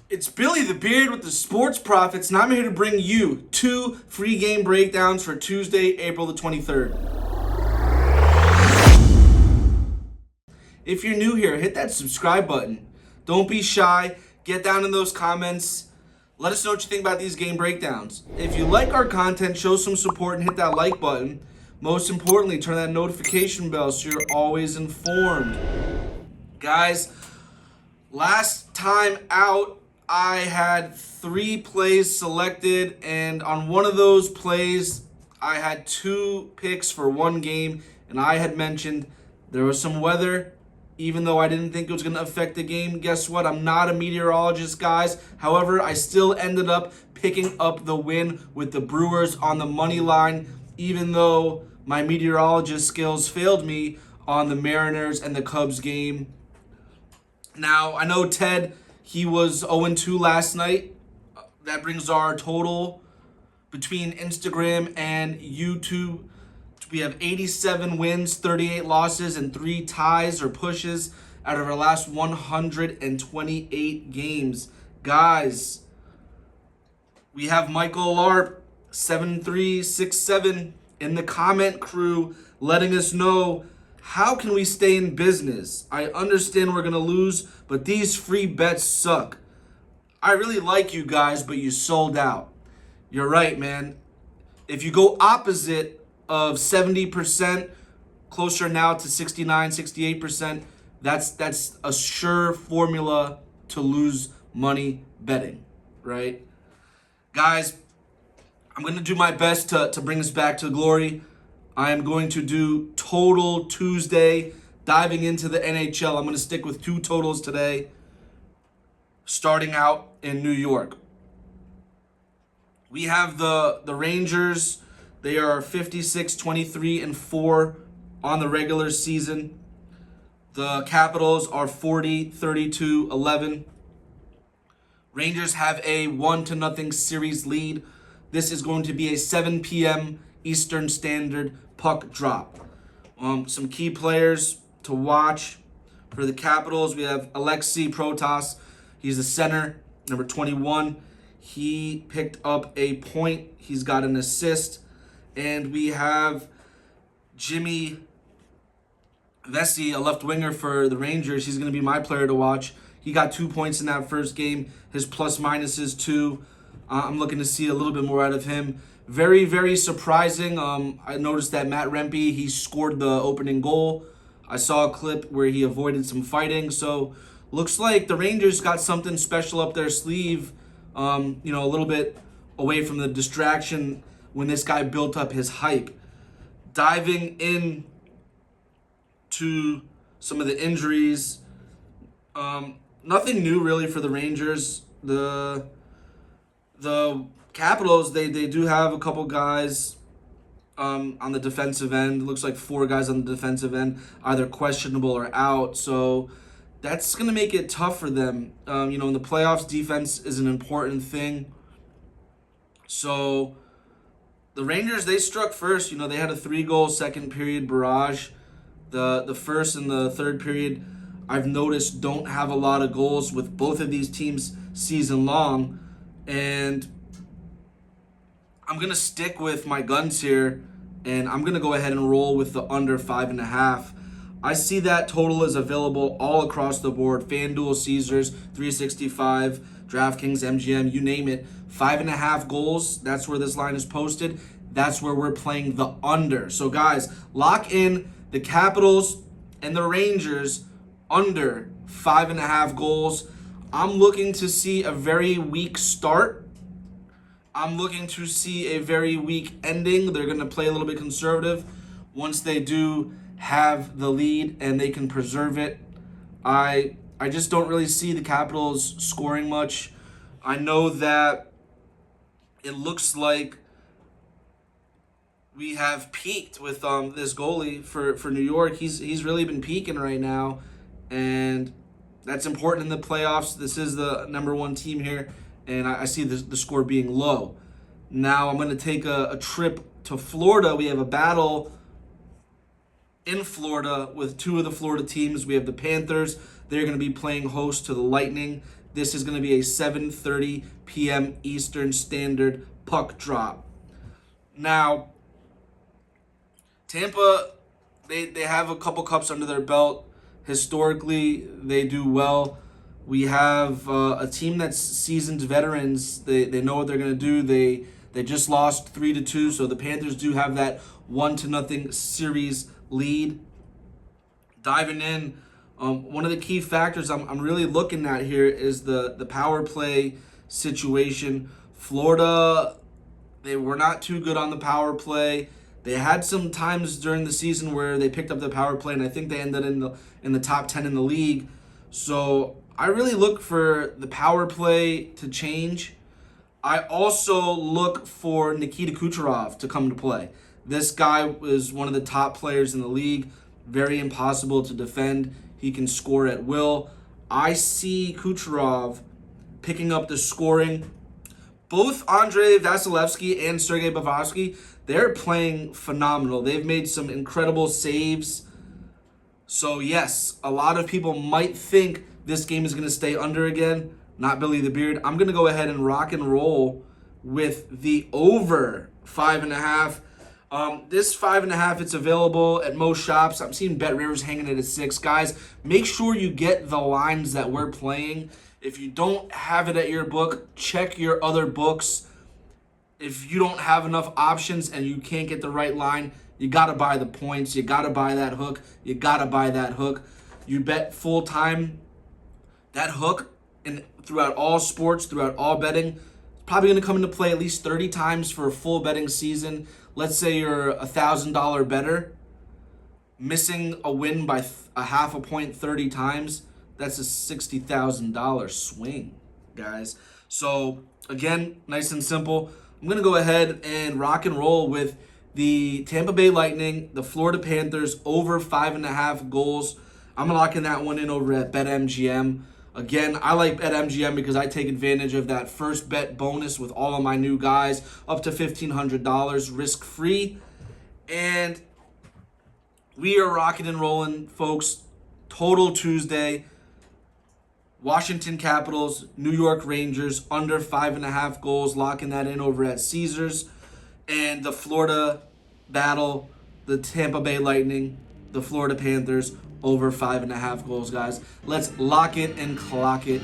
It's Billy the Beard with the Sports Profits, and I'm here to bring you 2 free game breakdowns for Tuesday, April the 23rd. If you're new here, hit that subscribe button. Don't be shy. Get down in those comments. Let us know what you think about these game breakdowns. If you like our content, show some support and hit that like button. Most importantly, turn that notification bell so you're always informed. Guys, last time out, I had 3 plays selected, and on one of those plays, I had 2 picks for one game, and I had mentioned there was some weather. Even though I didn't think it was going to affect the game, guess what? I'm not a meteorologist, guys. However, I still ended up picking up the win with the Brewers on the money line, even though my meteorologist skills failed me on the Mariners and the Cubs game. Now, I know Ted, he was 0-2 last night. That brings our total between Instagram and YouTube. We have 87 wins, 38 losses, and 3 ties or pushes out of our last 128 games. Guys, we have Michael Larp, 7367, in the comment crew letting us know, how can we stay in business? I understand we're going to lose, but these free bets suck. I really like you guys, but you sold out. You're right, man. If you go opposite of 70%, closer now to 69, 68%, that's a sure formula to lose money betting, right? Guys, I'm going to do my best to bring us back to glory. I am going to do Total Tuesday, diving into the NHL. I'm going to stick with 2 totals today, starting out in New York. We have the Rangers. They are 56-23-4 on the regular season. The Capitals are 40-32-11. Rangers have a 1-0 series lead. This is going to be a 7 p.m. Eastern Standard puck drop. Some key players to watch for the Capitals. We have Alexei Protas. He's the center, number 21. He picked up a point. He's got an assist. And we have Jimmy Vesey, a left winger for the Rangers. He's going to be my player to watch. He got 2 points in that first game. His plus minus is 2. I'm looking to see a little bit more out of him. Very, very surprising. I noticed that Matt Rempe, he scored the opening goal. I saw a clip where he avoided some fighting. So looks like the Rangers got something special up their sleeve. A little bit away from the distraction when this guy built up his hype. Diving in to some of the injuries, nothing new really for the Rangers. The Capitals, they do have a couple guys on the defensive end. It looks like 4 guys on the defensive end, either questionable or out. So that's going to make it tough for them. In the playoffs, defense is an important thing. So the Rangers, they struck first. They had a 3-goal second period barrage. The first and the third period, I've noticed, don't have a lot of goals with both of these teams season long. And I'm going to stick with my guns here, and I'm going to go ahead and roll with the under 5.5. I see that total is available all across the board. FanDuel, Caesars, 365, DraftKings, MGM, you name it. 5.5 goals, that's where this line is posted. That's where we're playing the under. So guys, lock in the Capitals and the Rangers under 5.5 goals. I'm looking to see a very weak start. I'm looking to see a very weak ending. They're going to play a little bit conservative. Once they do have the lead and they can preserve it, I just don't really see the Capitals scoring much. I know that it looks like we have peaked with this goalie for New York. He's really been peaking right now, and that's important in the playoffs. This is the number 1 team here, and I see the score being low. Now I'm going to take a trip to Florida. We have a battle in Florida with 2 of the Florida teams. We have the Panthers. They're going to be playing host to the Lightning. This is going to be a 7:30 p.m. Eastern Standard puck drop. Now, Tampa, they have a couple cups under their belt. Historically, they do well. We have a team that's seasoned veterans. They know what they're going to do. They just lost 3-2, so the Panthers do have that 1-0 series lead. Diving in, one of the key factors I'm really looking at here is the power play situation. Florida, they were not too good on the power play. They had some times during the season where they picked up the power play, and I think they ended in the top 10 in the league. So I really look for the power play to change. I also look for Nikita Kucherov to come to play. This guy is one of the top players in the league. Very impossible to defend. He can score at will. I see Kucherov picking up the scoring. Both Andrei Vasilevsky and Sergei Bobrovsky, they're playing phenomenal. They've made some incredible saves. So yes, a lot of people might think this game is going to stay under again. Not Billy the Beard. I'm going to go ahead and rock and roll with the over 5.5. This 5.5, it's available at most shops. I'm seeing Bet Rivers hanging it at 6. Guys, make sure you get the lines that we're playing. If you don't have it at your book, check your other books. If you don't have enough options and you can't get the right line, you got to buy the points. You got to buy that hook. You got to buy that hook. You bet full time. That hook, and throughout all sports, throughout all betting, it's probably going to come into play at least 30 times for a full betting season. Let's say you're a $1,000 bettor, missing a win by a half a point 30 times. That's a $60,000 swing, guys. So again, nice and simple. I'm going to go ahead and rock and roll with the Tampa Bay Lightning, the Florida Panthers, over 5.5 goals. I'm locking that one in over at BetMGM. Again, I like BetMGM because I take advantage of that first bet bonus with all of my new guys, up to $1,500 risk-free. And we are rocking and rolling, folks. Total Tuesday. Washington Capitals, New York Rangers, under 5.5 goals, locking that in over at Caesars. And the Florida battle, the Tampa Bay Lightning, the Florida Panthers, over 5.5 goals, guys. Let's lock it and clock it.